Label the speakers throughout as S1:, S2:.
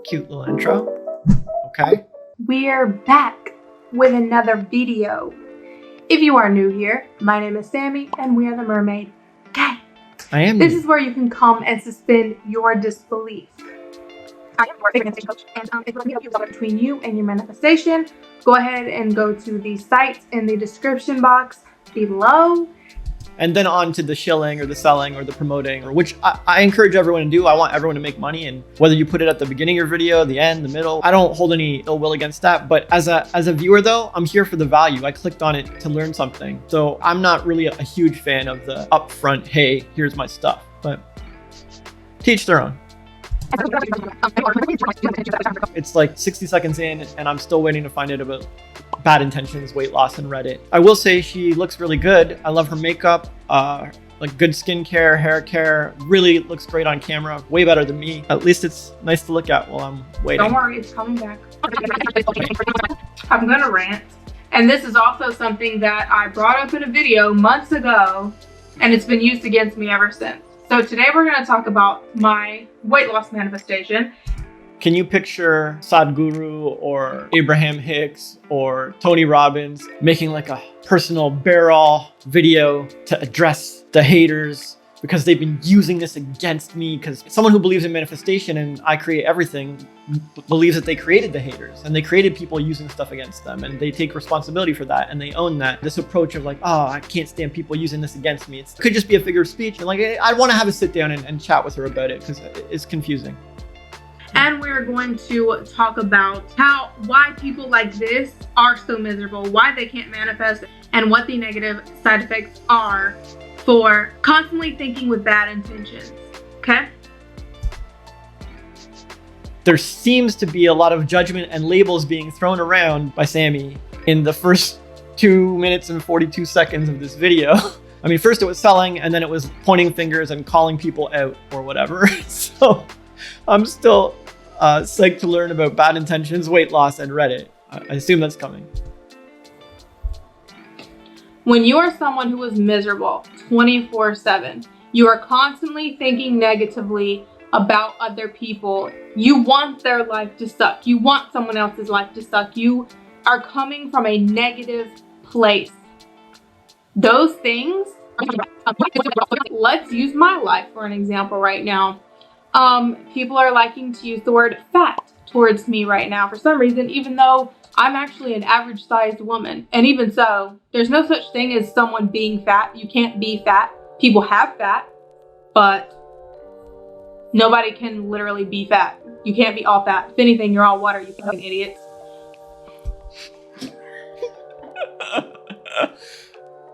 S1: Cute little intro. Okay.
S2: We're back with another video. If you are new here, my name is Sammy and we are the Mermaid Gang.
S1: I am.
S2: This is where you can come and suspend your disbelief. I am your manifestation coach, and if you want between you and your manifestation, go ahead and go to the sites in the description box below.
S1: And then on to the shilling or the selling or the promoting, or which I encourage everyone to do. I want everyone to make money, and whether you put it at the beginning of your video, the end, the middle, I don't hold any ill will against that. But as a viewer though, I'm here for the value. I clicked on it to learn something. So I'm not really a huge fan of the upfront, hey, here's my stuff, but teach their own. It's like 60 seconds in and I'm still waiting to find out about bad intentions, weight loss, and Reddit. I will say she looks really good. I love her makeup, like good skincare, hair care, really looks great on camera, way better than me. At least it's nice to look at while I'm waiting.
S2: Don't worry, it's coming back. I'm gonna rant. And this is also something that I brought up in a video months ago, and it's been used against me ever since. So today we're gonna talk about my weight loss manifestation.
S1: Can you picture Sadhguru or Abraham Hicks or Tony Robbins making like a personal barrel video to address the haters because they've been using this against me? Because someone who believes in manifestation and I create everything believes that they created the haters and they created people using stuff against them, and they take responsibility for that and they own that. This approach of like, oh, I can't stand people using this against me. It could just be a figure of speech. And like, I want to have a sit down and chat with her about it because it's confusing.
S2: And we're going to talk about why people like this are so miserable, why they can't manifest, and what the negative side effects are for constantly thinking with bad intentions, okay?
S1: There seems to be a lot of judgment and labels being thrown around by Sammy in the first 2 minutes and 42 seconds of this video. I mean, first it was selling, and then it was pointing fingers and calling people out or whatever. So I'm still psyched to learn about bad intentions, weight loss, and Reddit. I assume that's coming.
S2: When you are someone who is miserable 24/7, you are constantly thinking negatively about other people. You want their life to suck. You want someone else's life to suck. You are coming from a negative place. Those things, let's use my life for an example right now. People are liking to use the word fat towards me right now for some reason, even though I'm actually an average sized woman. And even so, there's no such thing as someone being fat. You can't be fat. People have fat, but nobody can literally be fat. You can't be all fat. If anything, you're all water, you fucking idiots.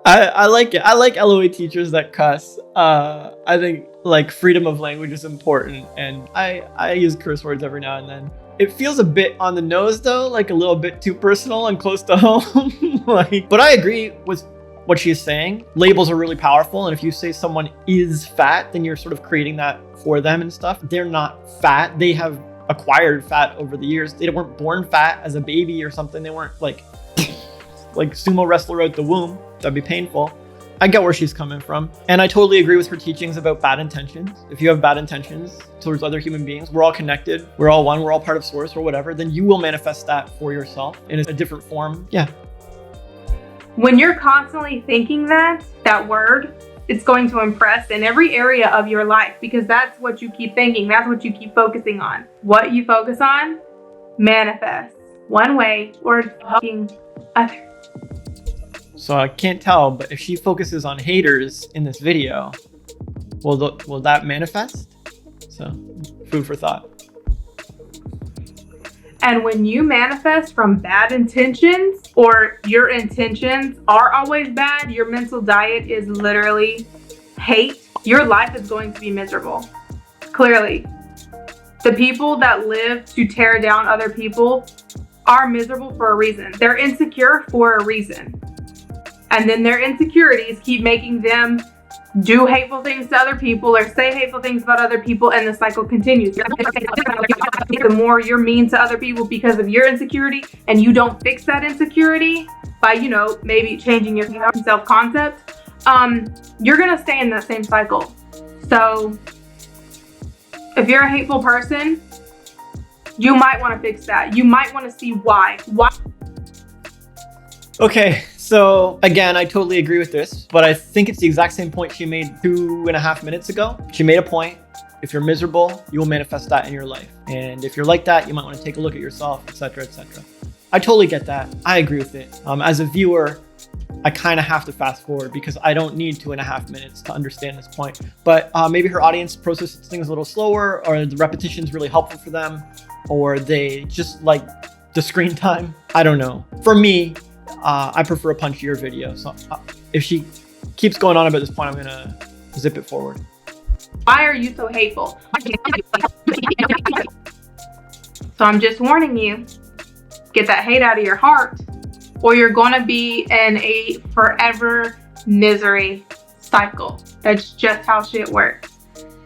S1: I like it. I like LOA teachers that cuss. I think like freedom of language is important, and I use curse words every now and then. It feels a bit on the nose though, like a little bit too personal and close to home. But I agree with what she's saying. Labels are really powerful, and if you say someone is fat, then you're sort of creating that for them and stuff. They're not fat. They have acquired fat over the years. They weren't born fat as a baby or something. They weren't like sumo wrestler out the womb. That'd be painful. I get where she's coming from. And I totally agree with her teachings about bad intentions. If you have bad intentions towards other human beings, we're all connected, we're all one, we're all part of source or whatever, then you will manifest that for yourself in a different form. Yeah.
S2: When you're constantly thinking that word, it's going to impress in every area of your life, because that's what you keep thinking. That's what you keep focusing on. What you focus on manifests one way or the other.
S1: So I can't tell, but if she focuses on haters in this video, will that manifest? So food for thought.
S2: And when you manifest from bad intentions, or your intentions are always bad, your mental diet is literally hate, your life is going to be miserable. Clearly, the people that live to tear down other people are miserable for a reason. They're insecure for a reason. And then their insecurities keep making them do hateful things to other people or say hateful things about other people, and the cycle continues. The more you're mean to other people because of your insecurity, and you don't fix that insecurity by, maybe changing your self-concept, you're gonna stay in that same cycle. So if you're a hateful person, You might want to fix that. You might want to see why.
S1: Okay, so again, I totally agree with this, but I think it's the exact same point she made 2.5 minutes ago. She made a point. If you're miserable, you will manifest that in your life. And if you're like that, you might want to take a look at yourself, etc., etc. I totally get that. I agree with it. As a viewer, I kind of have to fast forward because I don't need 2.5 minutes to understand this point. But maybe her audience processes things a little slower, or the repetition is really helpful for them, or they just like the screen time. I don't know. For me, I prefer a punchier video. So if she keeps going on about this point, I'm gonna zip it forward.
S2: Why are you so hateful? So I'm just warning you, get that hate out of your heart, or you're gonna be in a forever misery cycle. That's just how shit works.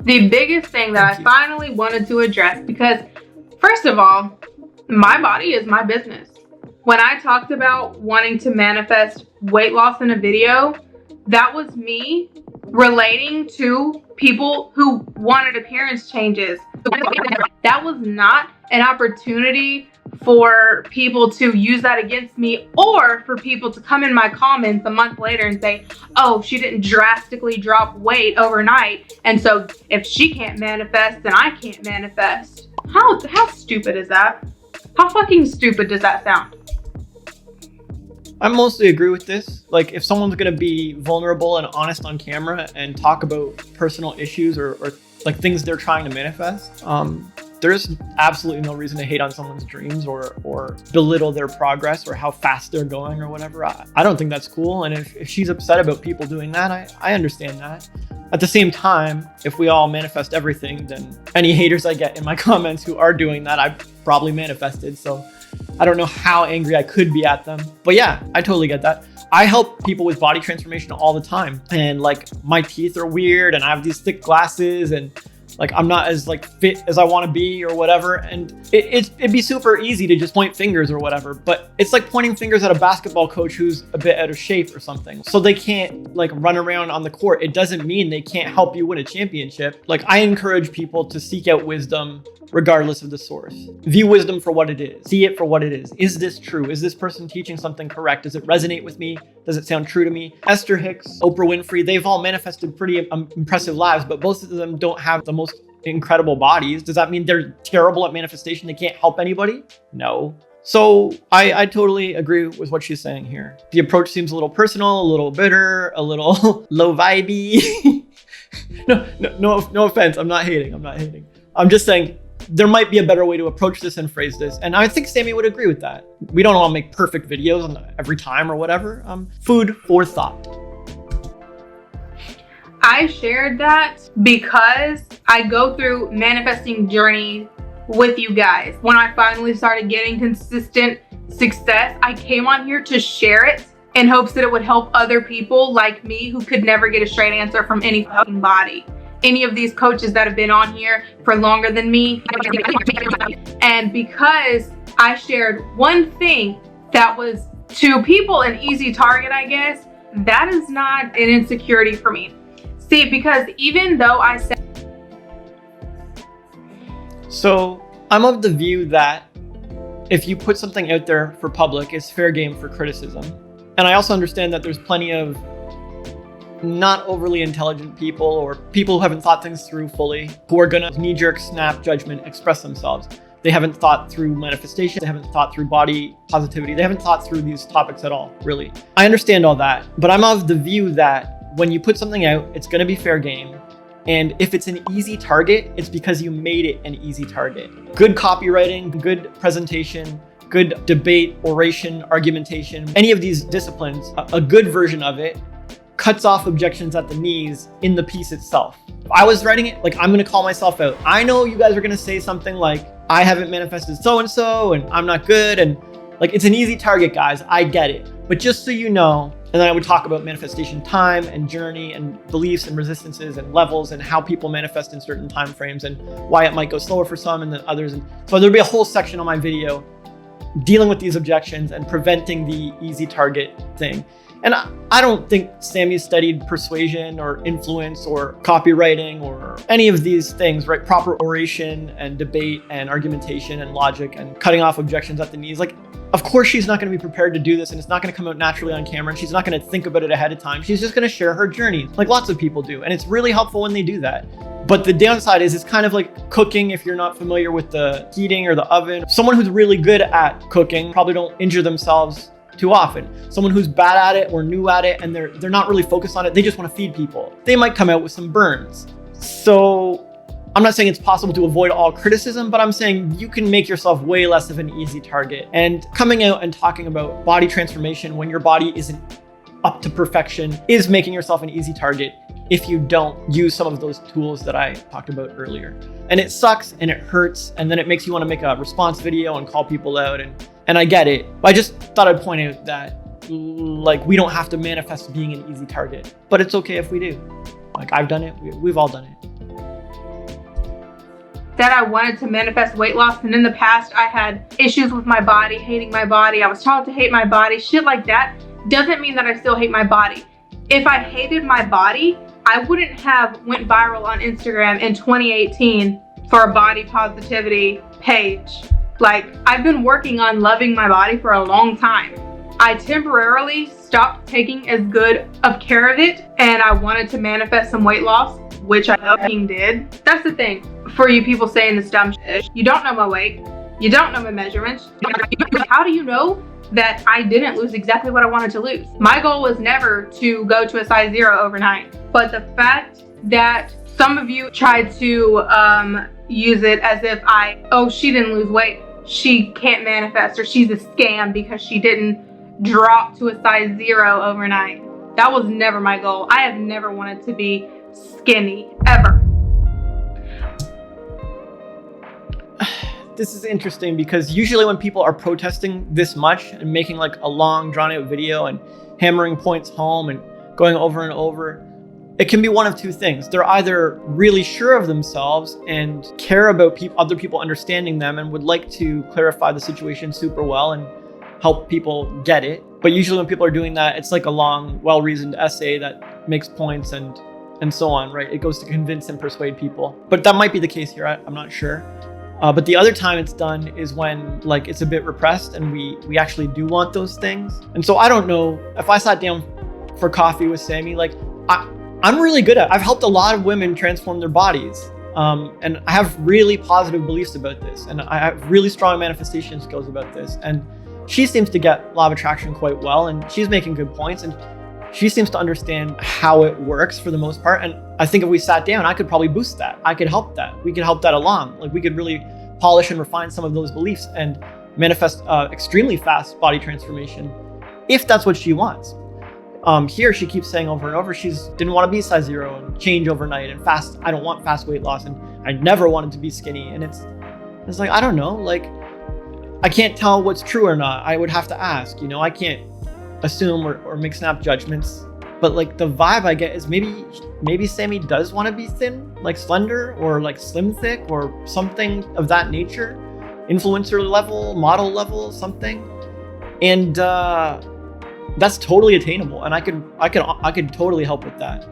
S2: The biggest thing that I finally wanted to address, because first of all, my body is my business. When I talked about wanting to manifest weight loss in a video, that was me relating to people who wanted appearance changes. That was not an opportunity for people to use that against me, or for people to come in my comments a month later and say, oh, she didn't drastically drop weight overnight, and so if she can't manifest, then I can't manifest. How stupid is that? How fucking stupid does that sound?
S1: I mostly agree with this. Like, if someone's gonna be vulnerable and honest on camera and talk about personal issues or like things they're trying to manifest, there's absolutely no reason to hate on someone's dreams or belittle their progress or how fast they're going or whatever. I don't think that's cool. And if she's upset about people doing that, I understand that. At the same time, if we all manifest everything, then any haters I get in my comments who are doing that, I probably manifested. So I don't know how angry I could be at them. But yeah, I totally get that. I help people with body transformation all the time. And like, my teeth are weird and I have these thick glasses and like, I'm not as like fit as I want to be or whatever. And it'd be super easy to just point fingers or whatever, but it's like pointing fingers at a basketball coach who's a bit out of shape or something. So they can't like run around on the court. It doesn't mean they can't help you win a championship. Like, I encourage people to seek out wisdom regardless of the source. View wisdom for what it is. See it for what it is. Is this true? Is this person teaching something correct? Does it resonate with me? Does it sound true to me? Esther Hicks, Oprah Winfrey, they've all manifested pretty impressive lives, but both of them don't have the most incredible bodies. Does that mean they're terrible at manifestation? They can't help anybody? No. So I totally agree with what she's saying here. The approach seems a little personal, a little bitter, a little low vibey. No offense. I'm not hating. I'm just saying there might be a better way to approach this and phrase this. And I think Sammy would agree with that. We don't all make perfect videos every time or whatever. Food for thought.
S2: I shared that because I go through manifesting journey with you guys. When I finally started getting consistent success, I came on here to share it in hopes that it would help other people like me who could never get a straight answer from any fucking body. Any of these coaches that have been on here for longer than me. And because I shared one thing that was to people an easy target, I guess, that is not an insecurity for me. See, because even though I said...
S1: So I'm of the view that if you put something out there for public, it's fair game for criticism. And I also understand that there's plenty of not overly intelligent people or people who haven't thought things through fully, who are gonna knee-jerk, snap judgment, express themselves. They haven't thought through manifestation. They haven't thought through body positivity. They haven't thought through these topics at all, really. I understand all that, but I'm of the view that when you put something out, it's gonna be fair game. And if it's an easy target, it's because you made it an easy target. Good copywriting, good presentation, good debate, oration, argumentation, any of these disciplines, a good version of it cuts off objections at the knees in the piece itself. If I was writing it, like, I'm gonna call myself out. I know you guys are gonna say something like, I haven't manifested so-and-so and I'm not good. And like, it's an easy target, guys. I get it. But just so you know, and then I would talk about manifestation time and journey and beliefs and resistances and levels and how people manifest in certain time frames and why it might go slower for some and then others. And so there'll be a whole section on my video dealing with these objections and preventing the easy target thing. And I don't think Sammy studied persuasion or influence or copywriting or any of these things, right? Proper oration and debate and argumentation and logic and cutting off objections at the knees. Like, of course she's not going to be prepared to do this, and it's not going to come out naturally on camera, and she's not going to think about it ahead of time. She's just going to share her journey like lots of people do. And it's really helpful when they do that. But the downside is it's kind of like cooking if you're not familiar with the heating or the oven. Someone who's really good at cooking probably don't injure themselves too often. Someone who's bad at it or new at it and they're not really focused on it, they just want to feed people, they might come out with some burns. So I'm not saying it's possible to avoid all criticism, but I'm saying you can make yourself way less of an easy target. And coming out and talking about body transformation when your body isn't up to perfection is making yourself an easy target if you don't use some of those tools that I talked about earlier. And it sucks and it hurts, and then it makes you want to make a response video and call people out, and I get it. But I just thought I'd point out that like we don't have to manifest being an easy target, but it's okay if we do. Like I've done it, we've all done it.
S2: That I wanted to manifest weight loss, and in the past I had issues with my body, hating my body. I was taught to hate my body, shit like that. Doesn't mean that I still hate my body. If I hated my body, I wouldn't have went viral on Instagram in 2018 for a body positivity page. Like, I've been working on loving my body for a long time. I temporarily stopped taking as good of care of it, and I wanted to manifest some weight loss, which I fucking did. That's the thing for you people saying this dumb shit. You don't know my weight. You don't know my measurements. How do you know that I didn't lose exactly what I wanted to lose? My goal was never to go to a size 0 overnight. But the fact that some of you tried to use it as if she didn't lose weight, she can't manifest, or she's a scam because she didn't drop to a size 0 overnight. That was never my goal. I have never wanted to be skinny, ever.
S1: This is interesting because usually when people are protesting this much and making like a long drawn out video and hammering points home and going over and over, it can be one of two things. They're either really sure of themselves and care about other people understanding them and would like to clarify the situation super well and help people get it. But usually when people are doing that, it's like a long, well-reasoned essay that makes points and so on, right? It goes to convince and persuade people. But that might be the case here, I'm not sure. But the other time it's done is when like it's a bit repressed and we actually do want those things. And so I don't know, if I sat down for coffee with Sammy, like I'm really good at it. I've helped a lot of women transform their bodies. And I have really positive beliefs about this. And I have really strong manifestation skills about this. And she seems to get law of attraction quite well. And she's making good points. And she seems to understand how it works for the most part. And I think if we sat down, I could probably boost that. I could help that. We could help that along. Like we could really polish and refine some of those beliefs and manifest extremely fast body transformation if that's what she wants. Here she keeps saying over and over she didn't want to be size 0 and change overnight and fast. I don't want fast weight loss, and I never wanted to be skinny. And it's like, I don't know, like I can't tell what's true or not. I would have to ask, I can't assume or make snap judgments. But like the vibe I get is maybe Sammy does want to be thin, like slender or like slim thick or something of that nature, influencer level, model level, something. And that's totally attainable, and I could totally help with that.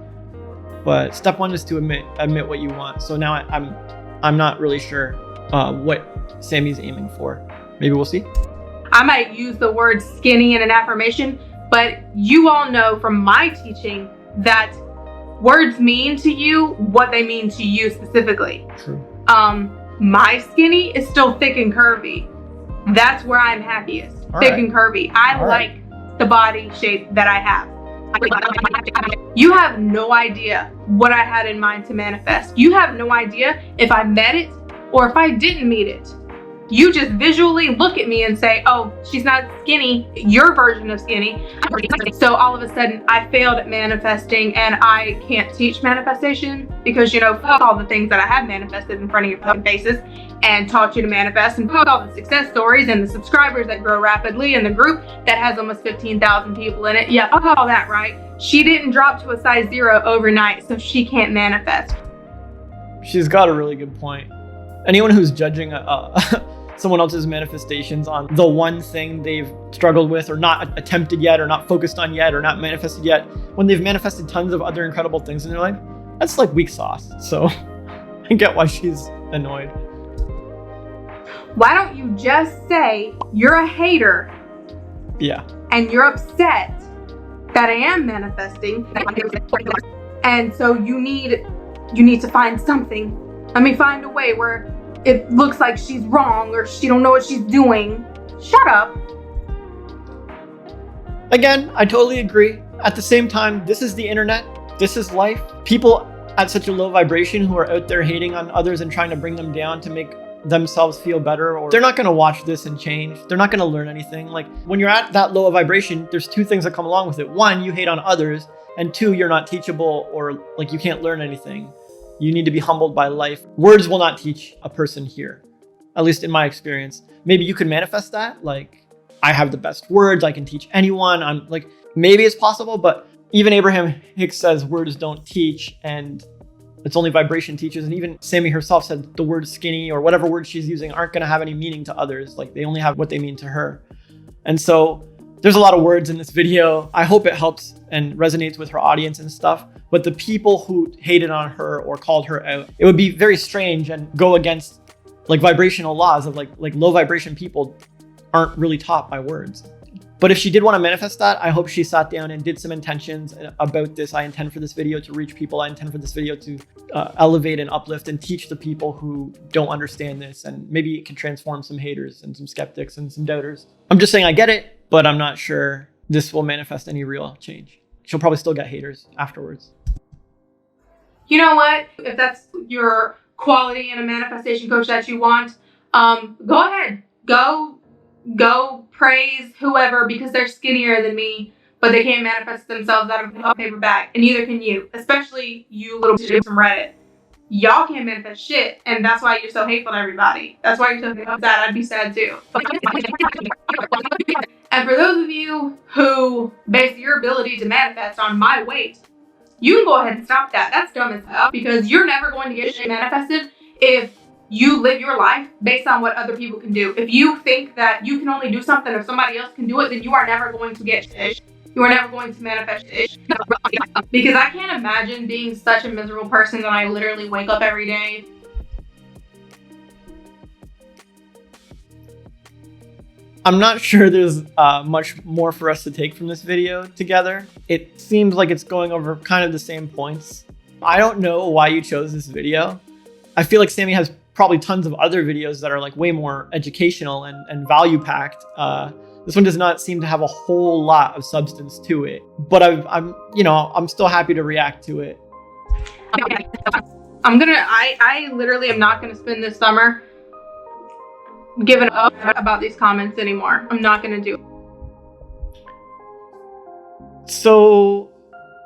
S1: But step one is to admit what you want. So now I'm not really sure what Sammy's aiming for. Maybe we'll see.
S2: I might use the word skinny in an affirmation, but you all know from my teaching that words mean to you what they mean to you specifically.
S1: True.
S2: My skinny is still thick and curvy. That's where I'm happiest.
S1: All
S2: thick
S1: right.
S2: and curvy. I
S1: All
S2: like
S1: right.
S2: the body shape that I have. You have no idea what I had in mind to manifest. You have no idea if I met it or if I didn't meet it. You just visually look at me and say, oh, she's not skinny, your version of skinny. So all of a sudden I failed at manifesting, and I can't teach manifestation because, fuck all the things that I have manifested in front of your fucking faces and taught you to manifest, and fuck all the success stories and the subscribers that grow rapidly and the group that has almost 15,000 people in it. Yeah, fuck all that, right? She didn't drop to a size 0 overnight, so she can't manifest.
S1: She's got a really good point. Anyone who's judging someone else's manifestations on the one thing they've struggled with or not attempted yet or not focused on yet or not manifested yet, when they've manifested tons of other incredible things in their life. That's like weak sauce. So I get why she's annoyed.
S2: Why don't you just say you're a hater?
S1: Yeah.
S2: And you're upset that I am manifesting. And so you need to find something. Let me find a way where it looks like she's wrong or she don't know what she's doing. Shut up.
S1: Again, I totally agree. At the same time, this is the internet. This is life. People at such a low vibration who are out there hating on others and trying to bring them down to make themselves feel better, or they're not going to watch this and change. They're not going to learn anything. Like when you're at that low of vibration, there's two things that come along with it. One, you hate on others, and two, you're not teachable, or like you can't learn anything. You need to be humbled by life. Words will not teach a person here, at least in my experience. Maybe you could manifest that. Like, I have the best words. I can teach anyone. I'm like, maybe it's possible, but even Abraham Hicks says words don't teach, and it's only vibration teaches. And even Sammy herself said the word skinny or whatever words she's using aren't going to have any meaning to others. Like they only have what they mean to her. And so there's a lot of words in this video. I hope it helps and resonates with her audience and stuff. But the people who hated on her or called her out, it would be very strange and go against like vibrational laws of like low vibration people aren't really taught by words. But if she did want to manifest that, I hope she sat down and did some intentions about this. I intend for this video to reach people. I intend for this video to elevate and uplift and teach the people who don't understand this. And maybe it can transform some haters and some skeptics and some doubters. I'm just saying I get it, but I'm not sure this will manifest any real change. She'll probably still get haters afterwards.
S2: You know what? If that's your quality and a manifestation coach that you want, go ahead. Go praise whoever because they're skinnier than me, but they can't manifest themselves out of a paper bag, and neither can you, especially you little bitches from Reddit. Y'all can't manifest shit, and that's why you're so hateful to everybody. That's why you're so sad. I'd be sad too. And for those of you who base your ability to manifest on my weight, you can go ahead and stop that. That's dumb as hell, because you're never going to get shit manifested if you live your life based on what other people can do. If you think that you can only do something if somebody else can do it, then you are never going to get shit. You are never going to manifest shit. Because I can't imagine being such a miserable person that I literally wake up every day.
S1: I'm not sure there's much more for us to take from this video together. It seems like it's going over kind of the same points. I don't know why you chose this video. I feel like Sammy has probably tons of other videos that are like way more educational and value packed. This one does not seem to have a whole lot of substance to it, but I'm still happy to react to it.
S2: I literally am not gonna spend this summer giving up about these comments anymore. I'm not gonna do it.
S1: So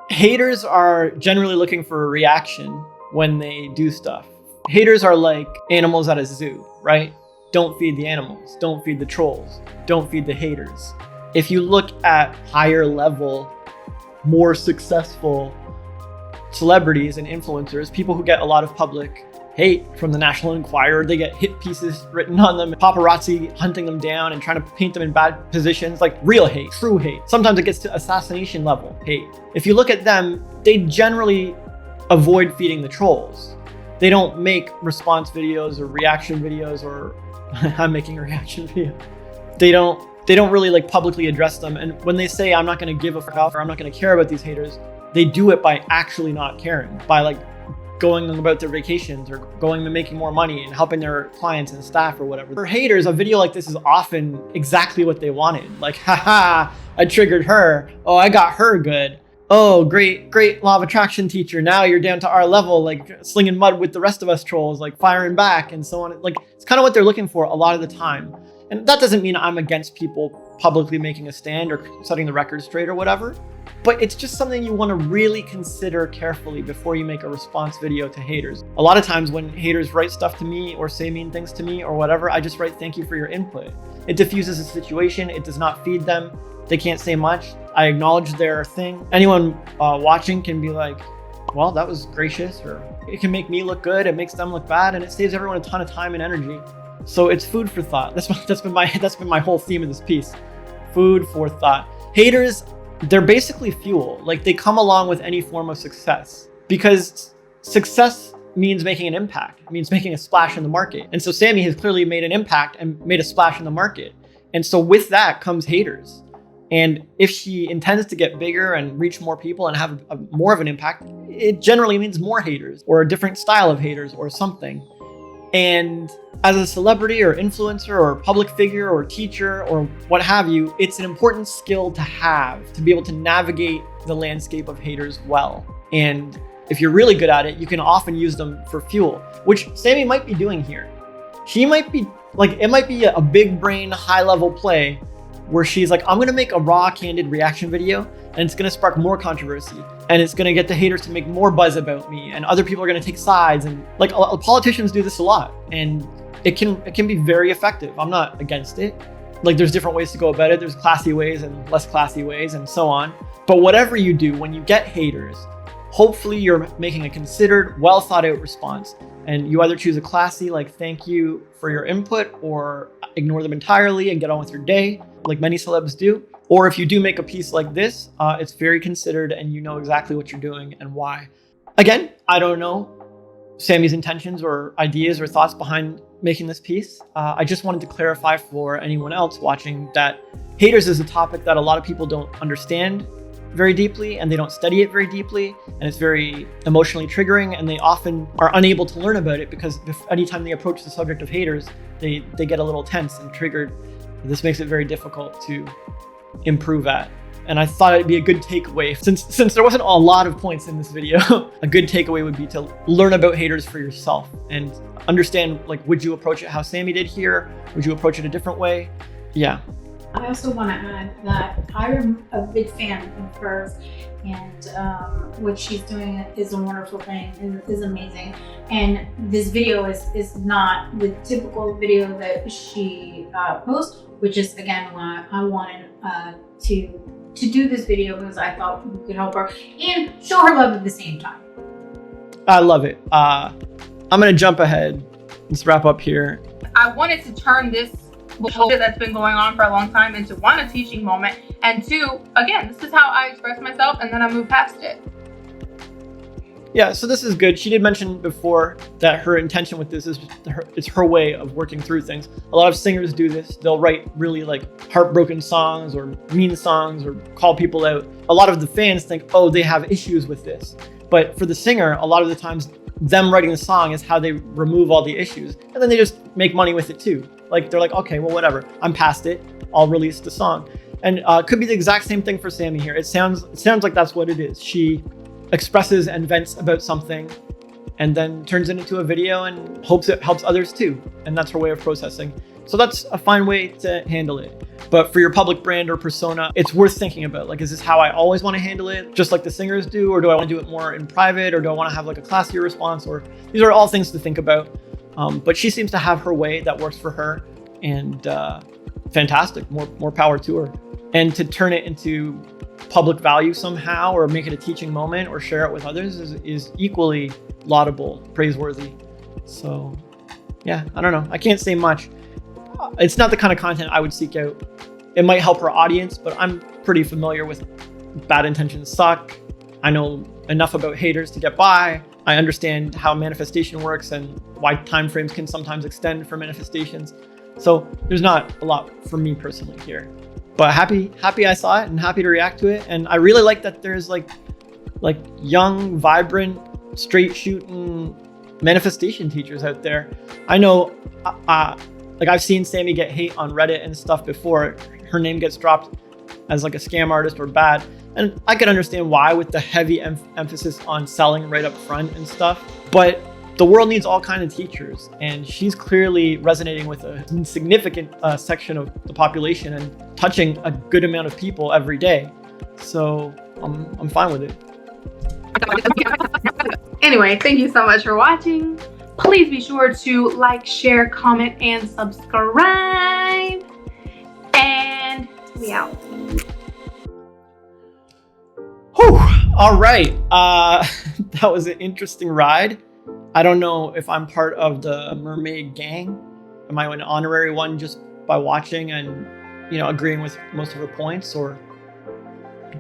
S1: haters are generally looking for a reaction when they do stuff. Haters are like animals at a zoo, right? Don't feed the animals, don't feed the trolls, don't feed the haters. If you look at higher level, more successful celebrities and influencers, people who get a lot of public hate from the National Enquirer, they get hit pieces written on them, paparazzi hunting them down and trying to paint them in bad positions, like real hate, true hate. Sometimes it gets to assassination level hate. If you look at them, they generally avoid feeding the trolls. They don't make response videos or reaction videos, or I'm making a reaction video. They don't really like publicly address them. And when they say, I'm not going to give a fuck or I'm not going to care about these haters, they do it by actually not caring, by like going about their vacations or going and making more money and helping their clients and staff or whatever. For haters, a video like this is often exactly what they wanted. Like, haha, I triggered her. Oh, I got her good. Oh, great law of attraction teacher. Now you're down to our level, like slinging mud with the rest of us trolls, like firing back and so on. Like, it's kind of what they're looking for a lot of the time. And that doesn't mean I'm against people publicly making a stand or setting the record straight or whatever. But it's just something you want to really consider carefully before you make a response video to haters. A lot of times when haters write stuff to me or say mean things to me or whatever, I just write thank you for your input. It diffuses the situation. It does not feed them. They can't say much. I acknowledge their thing. Anyone watching can be like, well, that was gracious, or it can make me look good. It makes them look bad, and it saves everyone a ton of time and energy. So it's food for thought. That's been my whole theme of this piece. Food for thought. Haters, they're basically fuel. Like, they come along with any form of success, because success means making an impact. It means making a splash in the market. And so Sammy has clearly made an impact and made a splash in the market. And so with that comes haters. And if she intends to get bigger and reach more people and have more of an impact, it generally means more haters or a different style of haters or something. And as a celebrity or influencer or public figure or teacher or what have you, it's an important skill to have to be able to navigate the landscape of haters well. And if you're really good at it, you can often use them for fuel, which Sammy might be doing here. She might be like, it might be a big brain, high level play where she's like, I'm gonna make a raw, candid reaction video, and it's gonna spark more controversy, and it's gonna get the haters to make more buzz about me, and other people are gonna take sides, and like politicians do this a lot, and it can be very effective. I'm not against it. Like, there's different ways to go about it. There's classy ways and less classy ways and so on. But whatever you do, when you get haters, hopefully you're making a considered, well thought out response. And you either choose a classy, like, thank you for your input, or ignore them entirely and get on with your day, like many celebs do. Or if you do make a piece like this, it's very considered and you know exactly what you're doing and why. Again, I don't know Sammy's intentions or ideas or thoughts behind making this piece. I just wanted to clarify for anyone else watching that haters is a topic that a lot of people don't understand very deeply, and they don't study it very deeply, and it's very emotionally triggering, and they often are unable to learn about it because anytime they approach the subject of haters, they get a little tense and triggered. This makes it very difficult to improve at. And I thought it'd be a good takeaway, since there wasn't a lot of points in this video, a good takeaway would be to learn about haters for yourself and understand, like, would you approach it how Sammy did here? Would you approach it a different way? Yeah.
S3: I also want to add that I'm a big fan of hers, and what she's doing is a wonderful thing, and is amazing. And this video is not the typical video that she posts, which is again why I wanted to do this video, because I thought we could help her and show her love at the same time.
S1: I love it. I'm gonna jump ahead. Let's wrap up here.
S2: I wanted to turn this bullshit that's been going on for a long time into, one, a teaching moment, and two, again, this is how I express myself, and then I move past it.
S1: Yeah, so this is good. She did mention before that her intention with this is it's her way of working through things. A lot of singers do this. They'll write really like heartbroken songs or mean songs or call people out. A lot of the fans think, oh, they have issues with this. But for the singer, a lot of the times them writing the song is how they remove all the issues. And then they just make money with it too. Like, they're like, okay, well, whatever. I'm past it. I'll release the song. And it could be the exact same thing for Sammy here. It sounds like that's what it is. She expresses and vents about something and then turns it into a video and hopes it helps others too. And that's her way of processing. So that's a fine way to handle it. But for your public brand or persona, it's worth thinking about, like, is this how I always want to handle it, just like the singers do? Or do I want to do it more in private? Or do I want to have like a classier response? Or these are all things to think about. But she seems to have her way that works for her, and fantastic, more power to her. And to turn it into public value somehow, or make it a teaching moment, or share it with others is equally laudable, praiseworthy. So yeah, I don't know. I can't say much. It's not the kind of content I would seek out. It might help her audience, but I'm pretty familiar with bad intentions suck. I know enough about haters to get by. I understand how manifestation works and why timeframes can sometimes extend for manifestations. So there's not a lot for me personally here. But happy I saw it and happy to react to it. And I really like that there's like young, vibrant, straight shooting manifestation teachers out there. I know, like, I've seen Sammy get hate on Reddit and stuff before. Her name gets dropped as like a scam artist or bad. And I can understand why, with the heavy emphasis on selling right up front and stuff. But the world needs all kinds of teachers, and she's clearly resonating with a significant section of the population and touching a good amount of people every day. So I'm fine with it.
S2: Anyway, thank you so much for watching. Please be sure to like, share, comment, and subscribe. And we out.
S1: Whew. All right. That was an interesting ride. I don't know if I'm part of the mermaid gang, Am I an honorary one just by watching and, agreeing with most of her points, or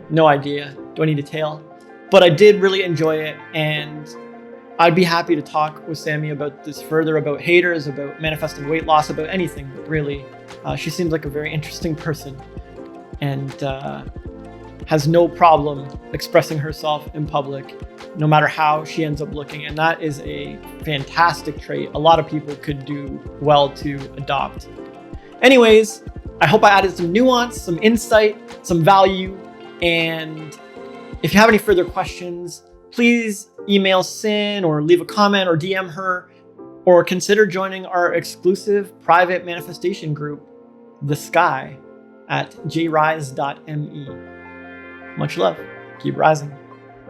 S1: no idea? Do I need a tail? But I did really enjoy it, and I'd be happy to talk with Sammy about this further, about haters, about manifesting weight loss, about anything, really. She seems like a very interesting person, and has no problem expressing herself in public, no matter how she ends up looking. And that is a fantastic trait a lot of people could do well to adopt. Anyways, I hope I added some nuance, some insight, some value. And if you have any further questions, please email Sin or leave a comment or DM her, or consider joining our exclusive private manifestation group, The Sky, at jryze.me. Much love. Keep rising.